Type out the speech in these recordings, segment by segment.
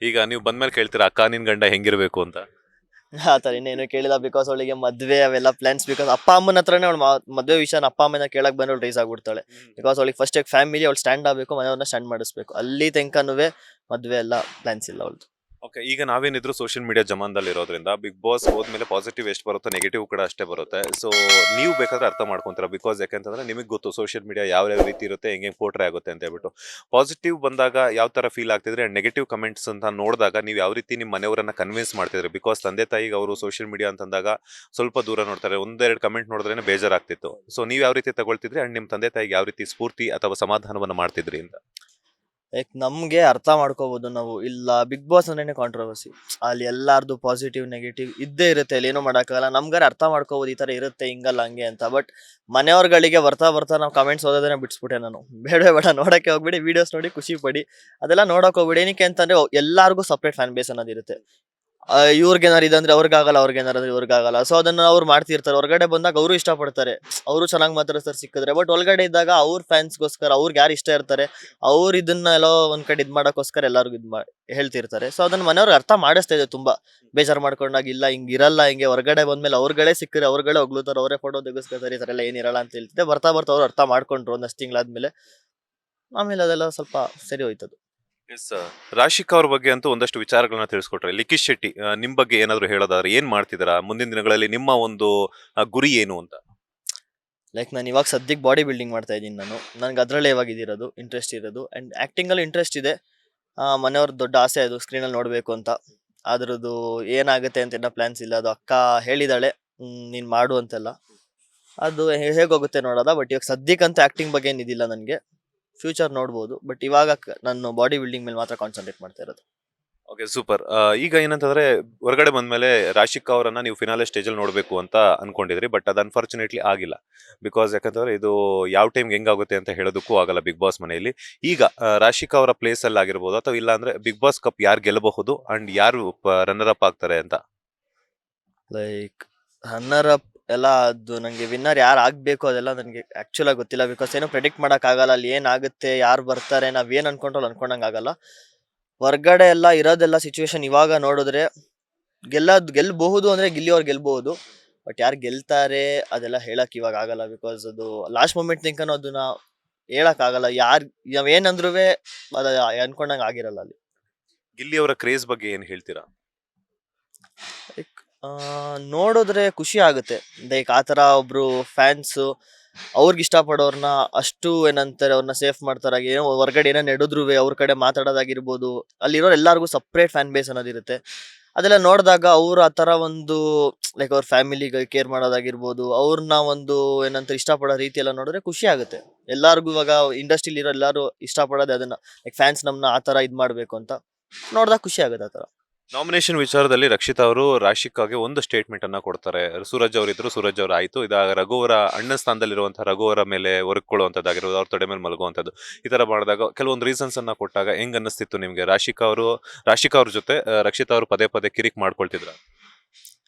ಈಗ ನೀವು ಬಂದ್ಮೇಲೆ ಕೇಳ್ತೀರಾ ಅಕ್ಕ ನಿನ್ ಗಂಡ ಹೆಂಗಿರ್ಬೇಕು ಅಂತ? ಆ ಥರ ಇನ್ನೇನು ಕೇಳಿಲ್ಲ. ಬಿಕಾಸ್ ಅವಳಿಗೆ ಮದ್ವೆ ಅವೆಲ್ಲ ಪ್ಲಾನ್ಸ್. ಬಿಕಾಸ್ ಅಪ್ಪ ಅಮ್ಮನ ಹತ್ರನೇ ಅವಳು ಮದ್ವೆ ವಿಷಯನ ಅಪ್ಪ ಅಮ್ಮನ ಕೇಳಕ್ ಬಂದ್ರೆ ರೈಸ್ ಆಗ್ಬಿಡ್ತಾಳೆ. ಬಿಕಾಸ್ ಅವಳಿಗೆ ಫಸ್ಟ್ ಫ್ಯಾಮಿಲಿ ಅವಳು ಸ್ಟ್ಯಾಂಡ್ ಆಗ್ಬೇಕು, ಮನೆಯವ್ರನ್ನ ಸ್ಟ್ಯಾಂಡ್ ಮಾಡಿಸ್ಬೇಕು. ಅಲ್ಲಿ ತನಕನೂ ಮದ್ವೆ ಎಲ್ಲ ಪ್ಲಾನ್ಸ್ ಇಲ್ಲ ಅವಳು. ಓಕೆ, ಈಗ ನಾವೇನಿದ್ರು ಸೋಷಿಯಲ್ ಮೀಡಿಯಾ ಜಮಾನದಲ್ಲಿ ಇರೋದ್ರಿಂದ ಬಿಗ್ ಬಾಸ್ ಹೋದ್ಮೇಲೆ ಪಾಸಿಟಿವ್ ಎಷ್ಟು ಬರುತ್ತೋ ನೆಗೆಟಿವ್ ಕೂಡ ಅಷ್ಟೇ ಬರುತ್ತೆ. ಸೊ ನೀವು ಬೇಕಾದ್ರೆ ಅರ್ಥ ಮಾಡ್ಕೊಂತೀರಾ, ಬಿಕಾಸ್ ಯಾಕಂತಂದ್ರೆ ನಿಮಗೆ ಗೊತ್ತು ಸೋಷಿಯಲ್ ಮೀಡಿಯಾ ಯಾವ ಯಾವ ರೀತಿ ಇರುತ್ತೆ, ಹೆಂಗೆ ಪೋಟ್ರೆ ಆಗುತ್ತೆ ಅಂತ ಹೇಳ್ಬಿಟ್ಟು. ಪಾಸಿಟಿವ್ ಬಂದಾಗ ಯಾವ ತರ ಫೀಲ್ ಆಗ್ತಿದ್ರೆ, ನೆಗೆಟಿವ್ ಕಮೆಂಟ್ಸ್ ಅಂತ ನೋಡಿದಾಗ ನೀವು ಯಾವ ರೀತಿ ನಿಮ್ಮ ಮನೆಯವರನ್ನ ಕನ್ವಿನ್ಸ್ ಮಾಡ್ತಿದ್ರಿ? ಬಿಕಾಸ್ ತಂದೆ ತಾಯಿಗೆ ಅವರು ಸೋಷಿಯಲ್ ಮೀಡಿಯಾ ಅಂತಂದಾಗ ಸ್ವಲ್ಪ ದೂರ ನೋಡ್ತಾರೆ, ಒಂದೆರಡು ಕಮೆಂಟ್ ನೋಡಿದ್ರೆ ಬೇಜಾರಾಗ್ತಿತ್ತು. ಸೊ ನೀವು ಯಾವ ರೀತಿ ತಗೊಳ್ತಿದ್ರಿ ಅಂಡ್ ನಿಮ್ಮ ತಂದೆ ತಾಯಿಗೆ ಯಾವ ರೀತಿ ಸ್ಫೂರ್ತಿ ಅಥವಾ ಸಮಾಧಾನವನ್ನ ಮಾಡ್ತಿದ್ರಿ ಅಂತ? ಲೈಕ್ ನಮ್ಗೆ ಅರ್ಥ ಮಾಡ್ಕೋಬಹುದು ನಾವು. ಇಲ್ಲ ಬಿಗ್ ಬಾಸ್ ಅಂದ್ರೇನೆ ಕಾಂಟ್ರವರ್ಸಿ. ಅಲ್ಲಿ ಎಲ್ಲಾರ್ದು ಪಾಸಿಟಿವ್ ನೆಗೆಟಿವ್ ಇದ್ದೇ ಇರುತ್ತೆ, ಅಲ್ಲಿ ಏನೂ ಮಾಡೋಕ್ಕಾಗಲ್ಲ. ನಮ್ಗಾರ ಅರ್ಥ ಮಾಡ್ಕೋಬಹುದು ಈ ತರ ಇರುತ್ತೆ ಹಿಂಗಲ್ಲ ಹಂಗೆ ಅಂತ. ಬಟ್ ಮನೆಯವ್ರಗಳಿಗೆ ಬರ್ತಾ ಬರ್ತಾ ನಾವು ಕಮೆಂಟ್ಸ್ ಓದೋದನ್ನ ಬಿಡಿಸ್ಬಿಟ್ಟೆ ನಾನು. ಬೇಡ ಬೇಡ, ನೋಡಕ್ಕೆ ಹೋಗ್ಬಿಡಿ, ವಿಡಿಯೋಸ್ ನೋಡಿ ಖುಷಿ ಪಡಿ. ಅದೆಲ್ಲ ನೋಡಕ್ ಹೋಗ್ಬಿಡಿ. ಏನಕ್ಕೆ ಅಂತಂದ್ರೆ ಎಲ್ಲಾರ್ಗೂ ಸಪ್ರೇಟ್ ಫ್ಯಾನ್ ಬೇಸ್ ಅನ್ನೋದಿರುತ್ತೆ. ಇವ್ರಿಗೇನಾರು ಇದಂದ್ರೆ ಅವ್ರಿಗಾಗಲ್ಲ, ಅವ್ರಿಗೇನಾರು ಇವ್ರಿಗಾಗಲ್ಲ. ಸೊ ಅದನ್ನ ಅವ್ರು ಮಾಡ್ತಿರ್ತಾರೆ. ಹೊರಗಡೆ ಬಂದಾಗ ಅವರು ಇಷ್ಟಪಡ್ತಾರೆ, ಅವರು ಚೆನ್ನಾಗಿ ಮಾತಾಡ್ತಾರೆ ಸಿಕ್ಕಿದ್ರೆ. ಬಟ್ ಒಳಗಡೆ ಇದ್ದಾಗ ಅವ್ರ ಫ್ಯಾನ್ಸ್ಗೋಸ್ಕರ ಅವ್ರಿಗೆ ಯಾರು ಇಷ್ಟ ಇರ್ತಾರೆ ಅವ್ರು ಇದನ್ನ ಎಲ್ಲೋ ಒಂದ್ ಕಡೆ ಇದ್ ಮಾಡಕ್ಕೋಸ್ಕರ ಎಲ್ಲರಿಗೂ ಹೇಳ್ತಿರ್ತಾರೆ. ಸೊ ಅದನ್ನ ಮನೆಯವ್ರಿಗೆ ಅರ್ಥ ಮಾಡಿಸ್ತಾ ಇದೆ ತುಂಬಾ. ಬೇಜಾರ್ ಮಾಡ್ಕೊಂಡಾಗ ಇಲ್ಲ ಹಿಂಗ್ ಇರಲ್ಲ, ಹಿಂಗೆ ಹೊರಗಡೆ ಬಂದ್ಮೇಲೆ ಅವ್ರಗಳೇ ಸಿಕ್ಕರೆ ಅವ್ರಗಳೇ ಹೊಗ್ಲುತ್ತಾರೆ, ಅವರೇ ಫೋಟೋ ತೆಗಿಸ್ಕೊತಾರೆ, ಈ ತರ ಎಲ್ಲ ಏನಿರಲ್ಲ ಅಂತ ಹೇಳ್ತಿದ್ದೆ. ಬರ್ತಾ ಬರ್ತಾ ಅವ್ರು ಅರ್ಥ ಮಾಡ್ಕೊಂಡ್ರು ಒಂದಷ್ಟು ತಿಂಗಳಾದ್ಮೇಲೆ. ಆಮೇಲೆ ಅದೆಲ್ಲ ಸ್ವಲ್ಪ ಸರಿ ಹೋಯ್ತದು. ಎಸ್, ರಾಶಿಕಾ ಅವ್ರ ಬಗ್ಗೆ ಅಂತೂ ಒಂದಷ್ಟು ವಿಚಾರಗಳನ್ನ ತಿಳಿಸ್ಕೊಟ್ರೆ. ಲಿಖಿತ್ ಶೆಟ್ಟಿ, ನಿಮ್ ಬಗ್ಗೆ ಏನಾದ್ರು ಹೇಳೋದಾದ್ರೆ ಏನ್ ಮಾಡ್ತಿದ್ದೀರಾ ಮುಂದಿನ ದಿನಗಳಲ್ಲಿ? ನಿಮ್ಮ ಒಂದು ಗುರಿ ಏನು ಅಂತ? ಲೈಕ್ ನಾನು ಇವಾಗ ಸದ್ಯಕ್ಕೆ ಬಾಡಿ ಬಿಲ್ಡಿಂಗ್ ಮಾಡ್ತಾ ಇದ್ದೀನಿ. ನನ್ಗೆ ಅದರಲ್ಲೇ ಇವಾಗ ಇದಿರೋದು ಇಂಟ್ರೆಸ್ಟ್ ಇರೋದು. ಆ್ಯಂಡ್ ಆ್ಯಕ್ಟಿಂಗಲ್ಲಿ ಇಂಟ್ರೆಸ್ಟ್ ಇದೆ. ಮನೆಯವ್ರ ದೊಡ್ಡ ಆಸೆ ಅದು ಸ್ಕ್ರೀನಲ್ಲಿ ನೋಡಬೇಕು ಅಂತ. ಅದ್ರದ್ದು ಏನಾಗುತ್ತೆ ಅಂತ ಇನ್ನೂ ಪ್ಲ್ಯಾನ್ಸ್ ಇಲ್ಲ. ಅದು ಅಕ್ಕ ಹೇಳಿದಾಳೆ ನೀನು ಮಾಡು ಅಂತೆಲ್ಲ. ಅದು ಹೇಗೋಗುತ್ತೆ ನೋಡೋದ. ಬಟ್ ಇವಾಗ ಸದ್ಯಕ್ಕಂತೂ ಆ್ಯಕ್ಟಿಂಗ್ ಬಗ್ಗೆ ಏನಿದಿಲ್ಲ ನನಗೆ. ಫ್ಯೂಚರ್ ನೋಡ್ಬೋದು. ಬಟ್ ಇವಾಗ ನಾನು ಬಾಡಿ ಬಿಲ್ಡಿಂಗ್ ಮೇಲೆ ಮಾತ್ರ ಕಾನ್ಸಂಟ್ರೇಟ್ ಮಾಡ್ತಾ ಇರೋದು. Okay, super. ಈಗ ಏನಂತಂದ್ರೆ ಹೊರಗಡೆ ಬಂದ್ಮೇಲೆ ರಾಶಿಕಾ ಅವರನ್ನ ನೀವು ಫಿನಾಲೆ ಸ್ಟೇಜ್ ಅಲ್ಲಿ ನೋಡ್ಬೇಕು ಅಂತ ಅನ್ಕೊಂಡಿದ್ರಿ, ಬಟ್ ಅದು ಅನ್ಫಾರ್ಚುನೇಟ್ಲಿ ಆಗಿಲ್ಲ. ಬಿಕಾಸ್ ಯಾಕಂತಂದ್ರೆ ಇದು ಯಾವ ಟೈಮ್ ಹೆಂಗಾಗುತ್ತೆ ಅಂತ ಹೇಳೋದಕ್ಕೂ ಆಗಲ್ಲ ಬಿಗ್ ಬಾಸ್ ಮನೆಯಲ್ಲಿ. ಈಗ ರಾಶಿಕಾ ಅವರ ಪ್ಲೇಸ್ ಅಲ್ಲಿ ಆಗಿರ್ಬೋದು, ಅಥವಾ ಇಲ್ಲ ಅಂದ್ರೆ ಬಿಗ್ ಬಾಸ್ ಕಪ್ ಯಾರು ಗೆಲ್ಲಬಹುದು ಅಂಡ್ ಯಾರು ರನ್ನರ್ ಅಪ್ ಆಗ್ತಾರೆ ಅಂತ? ಲೈಕ್ ರನ್ನರ್ ಅಪ್ ಎಲ್ಲ ಅದು ನನಗೆ ವಿನ್ನರ್ ಯಾರು ಆಗಬೇಕು ಅದೆಲ್ಲ ನನಗೆ ಆ್ಯಕ್ಚುಲಾಗಿ ಗೊತ್ತಿಲ್ಲ. ಬಿಕಾಸ್ ಏನೋ ಪ್ರೆಡಿಕ್ಟ್ ಮಾಡೋಕ್ಕಾಗಲ್ಲ. ಅಲ್ಲಿ ಏನಾಗುತ್ತೆ, ಯಾರು ಬರ್ತಾರೆ, ನಾವೇನು ಅನ್ಕೊಂಡ್ರು ಅನ್ಕೊಂಡಂಗೆ ಆಗಲ್ಲ. ಹೊರ್ಗಡೆ ಎಲ್ಲ ಇರೋದೆಲ್ಲ ಸಿಚುವೇಶನ್ ಇವಾಗ ನೋಡಿದ್ರೆ ಗೆಲ್ಲಬಹುದು ಅಂದ್ರೆ ಗಿಲ್ಲಿಯವ್ರು ಗೆಲ್ಬಹುದು. ಬಟ್ ಯಾರು ಗೆಲ್ತಾರೆ ಅದೆಲ್ಲ ಹೇಳಕ್ ಇವಾಗ ಆಗಲ್ಲ. ಬಿಕಾಸ್ ಅದು ಲಾಸ್ಟ್ ಮೂಮೆಂಟ್ ತನಕನೂ ಅದನ್ನ ಹೇಳಕ್ ಆಗಲ್ಲ. ನಾವೇನಂದ್ರೂ ಅದ ಅನ್ಕೊಂಡಂಗೆ ಆಗಿರಲ್ಲ ಅಲ್ಲಿ. ಗಿಲ್ಲಿ ಅವರ ಕ್ರೇಜ್ ಬಗ್ಗೆ ಏನ್ ಹೇಳ್ತೀರಾ? ಲೈಕ್ ನೋಡಿದ್ರೆ ಖುಷಿ ಆಗುತ್ತೆ. ಲೈಕ್ ಆ ಥರ ಒಬ್ರು ಫ್ಯಾನ್ಸು ಅವ್ರಿಗೆ ಇಷ್ಟಪಡೋರ್ನ ಅಷ್ಟು ಏನಂತಾರೆ ಅವ್ರನ್ನ ಸೇಫ್ ಮಾಡ್ತಾರೆ. ಏನೋ ಹೊರಗಡೆ ಏನೋ ನಡೆದ್ರು ಅವ್ರ ಕಡೆ ಮಾತಾಡೋದಾಗಿರ್ಬೋದು. ಅಲ್ಲಿರೋರು ಎಲ್ಲರಿಗೂ ಸಪ್ರೇಟ್ ಫ್ಯಾನ್ ಬೇಸ್ ಅನ್ನೋದಿರುತ್ತೆ. ಅದೆಲ್ಲ ನೋಡಿದಾಗ ಅವ್ರು ಆ ಥರ ಒಂದು ಲೈಕ್ ಅವ್ರ ಫ್ಯಾಮಿಲಿಗೆ ಕೇರ್ ಮಾಡೋದಾಗಿರ್ಬೋದು, ಅವ್ರನ್ನ ಒಂದು ಏನಂತಾರೆ ಇಷ್ಟಪಡೋ ರೀತಿ ಎಲ್ಲ ನೋಡಿದ್ರೆ ಖುಷಿ ಆಗುತ್ತೆ. ಎಲ್ಲರಿಗೂ ಇವಾಗ ಇಂಡಸ್ಟ್ರಿಲಿ ಇರೋ ಎಲ್ಲರೂ ಇಷ್ಟಪಡೋದೇ ಅದನ್ನ. ಲೈಕ್ ಫ್ಯಾನ್ಸ್ ನಮ್ಮನ್ನ ಆ ಥರ ಇದು ಮಾಡಬೇಕು ಅಂತ ನೋಡಿದಾಗ ಖುಷಿ ಆಗುತ್ತೆ ಆ ಥರ. ನಾಮಿನೇಷನ್ ವಿಚಾರದಲ್ಲಿ ರಕ್ಷಿತಾ ಅವರು ರಾಶಿಕಾಗೆ ಒಂದು ಸ್ಟೇಟ್ಮೆಂಟ್ ಅನ್ನ ಕೊಡ್ತಾರೆ. ಸೂರಜ್ ಅವರಿದ್ರು, ಸೂರಜ್ ಅವರು ಆಯ್ತು. ಇದಾಗ ರಘುವರ ಅಣ್ಣ ಸ್ಥಾನದಲ್ಲಿರುವಂತಹ ರಘುವರ ಮೇಲೆ ಒರಕೊಳ್ಳುವಂಥದ್ದಾಗಿರ್ಬೋದು, ಅವ್ರ ತೊಡೆ ಮೇಲೆ ಮಲಗುವಂಥದ್ದು, ಈ ತರ ಮಾಡಿದಾಗ ಕೆಲವೊಂದು ರೀಸನ್ಸ್ ಅನ್ನ ಕೊಟ್ಟಾಗ ಹೆಂಗ್ ಅನ್ನಿಸ್ತಿತ್ತು ನಿಮ್ಗೆ? ರಾಶಿಕಾ ಅವ್ರ ಜೊತೆ ರಕ್ಷಿತಾ ಅವರು ಪದೇ ಪದೇ ಕಿರಿಕ್ ಮಾಡ್ಕೊಳ್ತಿದ್ರ?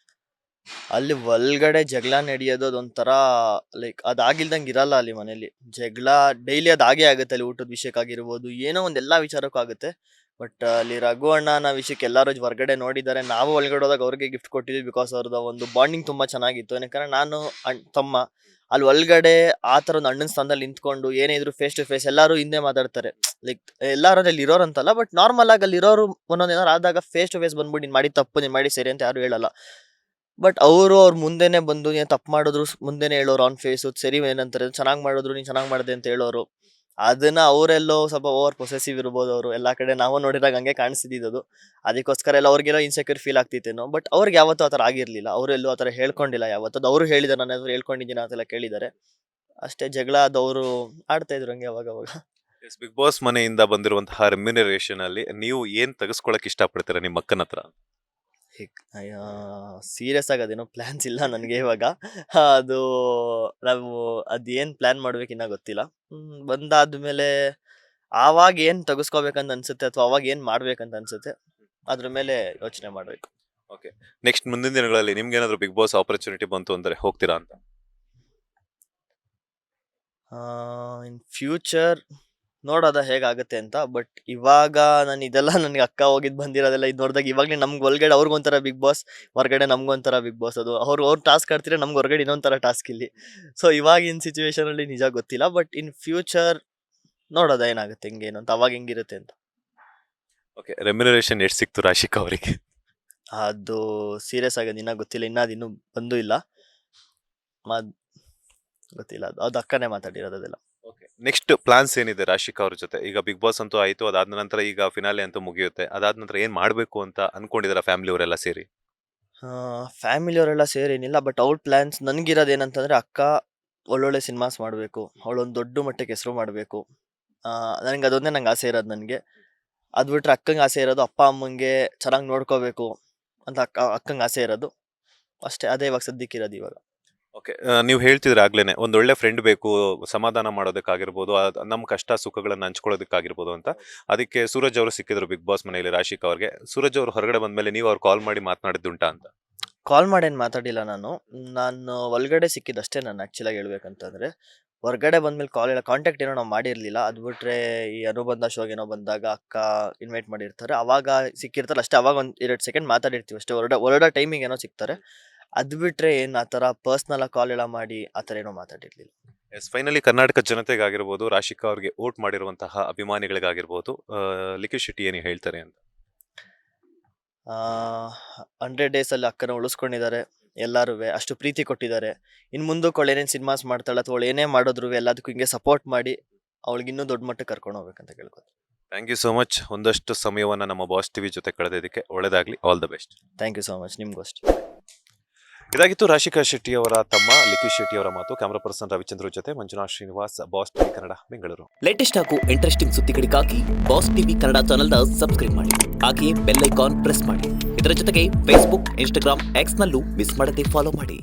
ಅಲ್ಲಿ ಒಳಗಡೆ ಜಗಳ ನಡೆಯೋದು ಅದೊಂಥರ ಲೈಕ್ ಅದಾಗಿಲ್ದಂಗೆ ಇರಲ್ಲ ಅಲ್ಲಿ ಮನೇಲಿ. ಜಗಳ ಡೈಲಿ ಅದಾಗೇ ಆಗುತ್ತೆ ಅಲ್ಲಿ, ಊಟದ ವಿಷಯಕ್ಕಾಗಿರ್ಬೋದು, ಏನೋ ಒಂದ್ ಎಲ್ಲಾ ವಿಚಾರಕ್ಕೂ ಆಗುತ್ತೆ. ಬಟ್ ಅಲ್ಲಿ ರಘು ಅಣ್ಣನ ವಿಷಯಕ್ಕೆ ಎಲ್ಲರೂ ಹೊರಗಡೆ ನೋಡಿದ್ದಾರೆ. ನಾವು ಒಳಗಡೆ ಹೋದಾಗ ಅವ್ರಿಗೆ ಗಿಫ್ಟ್ ಕೊಟ್ಟಿದ್ವಿ. ಬಿಕಾಸ್ ಅವ್ರದ್ದು ಒಂದು ಬಾಂಡಿಂಗ್ ತುಂಬಾ ಚೆನ್ನಾಗಿತ್ತು. ಯಾಕಂದ್ರೆ ನಾನು ತಮ್ಮ ಅಲ್ಲಿ ಒಳಗಡೆ ಆ ಥರ ಒಂದು ಅಣ್ಣನ ಸ್ಥಾನದಲ್ಲಿ ನಿಂತ್ಕೊಂಡು ಏನೇ ಇದ್ರು ಫೇಸ್ ಟು ಫೇಸ್ ಎಲ್ಲರೂ ಹಿಂದೆ ಮಾತಾಡ್ತಾರೆ. ಲೈಕ್ ಎಲ್ಲರೂ ಅಲ್ಲಿ ಇರೋರಂತಲ್ಲ, ಬಟ್ ನಾರ್ಮಲ್ ಆಗಿ ಅಲ್ಲಿ ಇರೋರು ಒಂದೊಂದು ಏನಾರು ಆದಾಗ ಫೇಸ್ ಟು ಫೇಸ್ ಬಂದ್ಬಿಟ್ಟು ನೀನ್ ಮಾಡಿ ತಪ್ಪು, ನೀನ್ ಮಾಡಿ ಸರಿ ಅಂತ ಯಾರು ಹೇಳಲ್ಲ. ಬಟ್ ಅವ್ರ ಮುಂದೆನೆ ಬಂದು ನೀನ್ ತಪ್ಪು ಮಾಡಿದ್ರು ಮುಂದೆನೆ ಹೇಳೋರು ಆನ್ ಫೇಸ್. ಸರಿ ಏನಂತಾರೆ ಚೆನ್ನಾಗಿ ಮಾಡಿದ್ರು ನೀನ್ ಚೆನ್ನಾಗಿ ಮಾಡಿದೆ ಅಂತ ಹೇಳೋರು. ಅದನ್ನ ಅವರೆಲ್ಲೋ ಸ್ವಲ್ಪ ಓವರ್ ಪೊಸೆಸಿವ್ ಇರ್ಬೋದು. ಅವರು ಎಲ್ಲಾ ಕಡೆ ನಾವು ನೋಡಿದಾಗ ಹಂಗೆ ಕಾಣಿಸ್ತಿದ್ದು. ಅದಕ್ಕೋಸ್ಕರ ಎಲ್ಲ ಅವ್ರಿಗೆಲ್ಲ ಇನ್ಸೆಕ್ಯೂರ್ ಫೀಲ್ ಆಗ್ತಿತ್ತೇನೋ. ಬಟ್ ಅವ್ರಿಗೆ ಯಾವತ್ತೂ ಆತರ ಆಗಿರ್ಲಿಲ್ಲ. ಅವರೆಲ್ಲೂ ಆತರ ಹೇಳ್ಕೊಂಡಿಲ್ಲ ಯಾವತ್ತದು. ಅವ್ರು ಹೇಳಿದಾರೆ ನನ್ನ ಎದುರು ಹೇಳ್ಕೊಂಡಿದ್ದೀನಿ ಅಂತೆಲ್ಲ ಕೇಳಿದ್ದಾರೆ ಅಷ್ಟೇ. ಜಗಳ ಅದವ್ರು ಆಡ್ತಾ ಇದ್ರು ಹಂಗೆ ಅವಾಗ ಅವಾಗ. ಬಿಗ್ ಬಾಸ್ ಮನೆಯಿಂದ ಬಂದಿರುವಂತಹ ರೆಮ್ಯುನರೇಷನ್ ಅಲ್ಲಿ ನೀವು ಏನ್ ತೆಗೆಸ್ಕೊಳಕ್ ಇಷ್ಟಪಡ್ತೀರಾ ನಿಮ್ಮ ಅಕ್ಕನ ಹತ್ರ? ಸೀರಿಯಸ್ ಆಗಿ ಅದೇನೋ ಪ್ಲಾನ್ಸ್ ಇಲ್ಲ ನನಗೆ ಇವಾಗ. ಅದು ನಾವು ಅದೇನ್ ಪ್ಲಾನ್ ಮಾಡ್ಬೇಕು ಇನ್ನ ಗೊತ್ತಿಲ್ಲ. ಬಂದಾದ್ಮೇಲೆ ಆವಾಗ ಏನ್ ತೆಗೆಸ್ಕೋಬೇಕಂತ ಅನ್ಸುತ್ತೆ ಅಥವಾ ಅವಾಗ ಏನ್ ಮಾಡ್ಬೇಕಂತ ಅನ್ಸುತ್ತೆ ಅದ್ರ ಮೇಲೆ ಯೋಚನೆ ಮಾಡ್ಬೇಕು. ಓಕೆ, ನೆಕ್ಸ್ಟ್ ಮುಂದಿನ ದಿನಗಳಲ್ಲಿ ನಿಮ್ಗೆ ಏನಾದ್ರು ಬಿಗ್ ಬಾಸ್ ಆಪರ್ಚುನಿಟಿ ಬಂತು ಅಂದ್ರೆ ಹೋಗ್ತೀರಾ ಅಂತ? ಇನ್ ಫ್ಯೂಚರ್ ನೋಡೋದ ಹೇಗಾಗುತ್ತೆ ಅಂತ. ಬಟ್ ಇವಾಗ ನಾನು ಇದೆಲ್ಲ ನನಗೆ ಅಕ್ಕ ಹೋಗಿದ್ ಬಂದಿರೋದೆಲ್ಲ ಇದು ನೋಡಿದಾಗ ಇವಾಗಲೇ ನಮ್ಗೆ ಒಳಗಡೆ ಅವ್ರಿಗೊಂಥರ ಬಿಗ್ ಬಾಸ್, ಹೊರಗಡೆ ನಮ್ಗೊಂಥರ ಬಿಗ್ ಬಾಸ್. ಅದು ಅವ್ರು ಟಾಸ್ಕ್ ಆಡ್ತಿದ್ರೆ ನಮ್ಗೆ ಹೊರಗಡೆ ಇನ್ನೊಂಥರ ಟಾಸ್ಕ್ ಇಲ್ಲಿ. ಸೊ ಇವಾಗಿನ ಸಿಚುವೇಶನ್ ಅಲ್ಲಿ ನಿಜ ಗೊತ್ತಿಲ್ಲ, ಬಟ್ ಇನ್ ಫ್ಯೂಚರ್ ನೋಡೋದ ಏನಾಗುತ್ತೆ ಹೆಂಗೇನು ಅಂತ, ಅವಾಗ ಹೆಂಗಿರುತ್ತೆ ಅಂತ. ಓಕೆ, ರೆಮ್ಯುನರೇಷನ್ ಎಷ್ಟು ಸಿಕ್ತು ರಾಶಿಕಾ ಅವರಿಗೆ? ಅದು ಸೀರಿಯಸ್ ಆಗೋದು ಇನ್ನೂ ಗೊತ್ತಿಲ್ಲ, ಅದು ಇನ್ನೂ ಬಂದೂ ಇಲ್ಲ. ಗೊತ್ತಿಲ್ಲ, ಅದು ಅಕ್ಕನೇ ಮಾತಾಡಿರೋದು ಅದೆಲ್ಲ. ಓಕೆ, ನೆಕ್ಸ್ಟ್ ಪ್ಲಾನ್ಸ್ ಏನಿದೆ ರಾಶಿಕಾ ಅವ್ರ ಜೊತೆ? ಈಗ ಬಿಗ್ ಬಾಸ್ ಅಂತೂ ಆಯ್ತು, ಅದಾದ ನಂತರ ಈಗ ಫಿನಾಲೆ ಅಂತೂ ಮುಗಿಯುತ್ತೆ. ಅದಾದ ನಂತರ ಏನ್ ಮಾಡ್ಬೇಕು ಅಂತ ಅನ್ಕೊಂಡಿದಾರ ಫ್ಯಾಮಿಲಿ ಅವರೆಲ್ಲ ಸೇರಿ? ಫ್ಯಾಮಿಲಿಯವರೆಲ್ಲ ಸೇರಿ ಏನಿಲ್ಲ, ಬಟ್ ಅವ್ರ ಪ್ಲಾನ್ಸ್ ನನಗಿರೋದು ಏನಂತಂದ್ರೆ ಅಕ್ಕ ಒಳ್ಳೊಳ್ಳೆ ಸಿನಿಮಾಸ್ ಮಾಡಬೇಕು, ಅವಳೊಂದು ದೊಡ್ಡ ಮಟ್ಟಕ್ಕೆ ಹೆಸರು ಮಾಡಬೇಕು. ನನಗೆ ಅದೊಂದೇ ನಂಗೆ ಆಸೆ ಇರೋದು. ನನಗೆ ಅದು ಬಿಟ್ರೆ ಅಕ್ಕಂಗೆ ಆಸೆ ಇರೋದು ಅಪ್ಪ ಅಮ್ಮಂಗೆ ಚೆನ್ನಾಗಿ ನೋಡ್ಕೋಬೇಕು ಅಂತ ಅಕ್ಕಂಗೆ ಆಸೆ ಇರೋದು ಅಷ್ಟೇ. ಅದೇ ಇವಾಗ ಸದ್ಯಕ್ಕಿರೋದು ಇವಾಗ. ಓಕೆ, ನೀವು ಹೇಳ್ತಿದ್ರೆ ಆಗ್ಲೇನೆ ಒಂದೊಳ್ಳೆ ಫ್ರೆಂಡ್ ಬೇಕು, ಸಮಾಧಾನ ಮಾಡೋದಕ್ಕಾಗಿರ್ಬೋದು, ನಮ್ಮ ಕಷ್ಟ ಸುಖಗಳನ್ನ ಹಂಚ್ಕೊಳ್ಳೋದಕ್ಕಾಗಿರ್ಬೋದು ಅಂತ. ಅದಕ್ಕೆ ಸೂರಜ್ ಅವರು ಸಿಕ್ಕಿದ್ರು ಬಿಗ್ ಬಾಸ್ ಮನೆಯಲ್ಲಿ ರಾಶಿಕಾ ಅವ್ರಿಗೆ. ಸೂರಜ್ ಅವರು ಹೊರಗಡೆ ಬಂದ್ಮೇಲೆ ನೀವು ಅವ್ರು ಕಾಲ್ ಮಾಡಿ ಮಾತನಾಡಿದ್ದುಂಟಾ ಅಂತ? ಕಾಲ್ ಮಾಡೇನು ಮಾತಾಡಿಲ್ಲ ನಾನು ಒಳಗಡೆ ಸಿಕ್ಕಿದ್ದಷ್ಟೇ. ನಾನು ಆ್ಯಕ್ಚುಲಾಗಿ ಹೇಳ್ಬೇಕಂತಂದರೆ ಹೊರಗಡೆ ಬಂದ್ಮೇಲೆ ಕಾಂಟ್ಯಾಕ್ಟ್ ಏನೋ ನಾವು ಮಾಡಿರಲಿಲ್ಲ. ಅದು ಬಿಟ್ಟರೆ ಈ ಅನುಬಂಧ ಶೋಗೆ ಏನೋ ಬಂದಾಗ ಅಕ್ಕ ಇನ್ವೈಟ್ ಮಾಡಿರ್ತಾರೆ, ಅವಾಗ ಸಿಕ್ಕಿರ್ತಾರೆ ಅಷ್ಟೇ. ಅವಾಗ ಒಂದು 2 ಸೆಕೆಂಡ್ ಮಾತಾಡಿರ್ತೀವಿ ಅಷ್ಟೇ, ಹೊರಡೋ ಟೈಮಿಗೆ ಏನೋ ಸಿಗ್ತಾರೆ. ಅದು ಬಿಟ್ಟರೆ ಏನು ಆ ಥರ ಪರ್ಸ್ನಲಾಗಿ ಕಾಲ್ ಎಲ್ಲ ಮಾಡಿ ಆ ಥರ ಏನೋ ಮಾತಾಡಿರಲಿಲ್ಲ. ಎಸ್, ಫೈನಲಿ ಕರ್ನಾಟಕ ಜನತೆಗಾಗಿರ್ಬೋದು, ರಾಶಿಕಾ ಅವ್ರಿಗೆ ವೋಟ್ ಮಾಡಿರುವಂತಹ ಅಭಿಮಾನಿಗಳಿಗಾಗಿರ್ಬೋದು, ಲಿಖಿತ್ ಶೆಟ್ಟಿ ಏನು ಹೇಳ್ತಾರೆ ಅಂತ? 100 ಡೇಸಲ್ಲಿ ಅಕ್ಕನ ಉಳಿಸ್ಕೊಂಡಿದ್ದಾರೆ, ಎಲ್ಲರೂ ಅಷ್ಟು ಪ್ರೀತಿ ಕೊಟ್ಟಿದ್ದಾರೆ. ಇನ್ನು ಮುಂದಕ್ಕೆ ಅವಳು ಏನೇನು ಸಿನಿಮಾಸ್ ಮಾಡ್ತಾಳೆ ಅಥವಾ ಅವಳು ಏನೇ ಮಾಡಿದ್ರು ಎಲ್ಲದಕ್ಕೂ ಹಿಂಗೆ ಸಪೋರ್ಟ್ ಮಾಡಿ ಅವಳಿಗೆ ಇನ್ನೂ ದೊಡ್ಡ ಮಟ್ಟಕ್ಕೆ ಕರ್ಕೊಂಡು ಹೋಗ್ಬೇಕಂತ ಕೇಳ್ಕೊತೀನಿ. Thank you so much. ಒಂದಷ್ಟು ಸಮಯವನ್ನು ನಮ್ಮ ಬಾಸ್ ಟಿವಿ ಜೊತೆ ಕಳೆದಿದ್ದಕ್ಕೆ ಒಳ್ಳೆದಾಗ್ಲಿ. All the best. Thank you so much, ನಿಮಗೂ ಅಷ್ಟೇ. ಇದಾಗಿತ್ತು ರಾಶಿಕಾ ಶೆಟ್ಟಿ ಅವರ ತಮ್ಮ ಲಿಖಿತ್ ಶೆಟ್ಟಿ ಅವರ ಮಾತು. ಕ್ಯಾಮರಾ ಪರ್ಸನ್ ರವಿಚಂದ್ರ ಜೊತೆ Manjunath Srinivas, boss TV Kannada, Bengaluru. Latest ಹಾಗೂ ಇಂಟ್ರೆಸ್ಟಿಂಗ್ ಸುದ್ದಿಗಳಿಗಾಗಿ ಬಾಸ್ ಟಿವಿ ಕನ್ನಡ ಚಾನೆಲ್ನ ಸಬ್ಸ್ಕ್ರೈಬ್ ಮಾಡಿ, ಹಾಗೆಯೇ ಬೆಲ್ ಐಕಾನ್ ಪ್ರೆಸ್ ಮಾಡಿ. ಇದರ ಜೊತೆಗೆ ಫೇಸ್ಬುಕ್, ಇನ್ಸ್ಟಾಗ್ರಾಮ್, ಎಕ್ಸ್ ನಲ್ಲೂ ಮಿಸ್ ಮಾಡದೆ ಫಾಲೋ ಮಾಡಿ.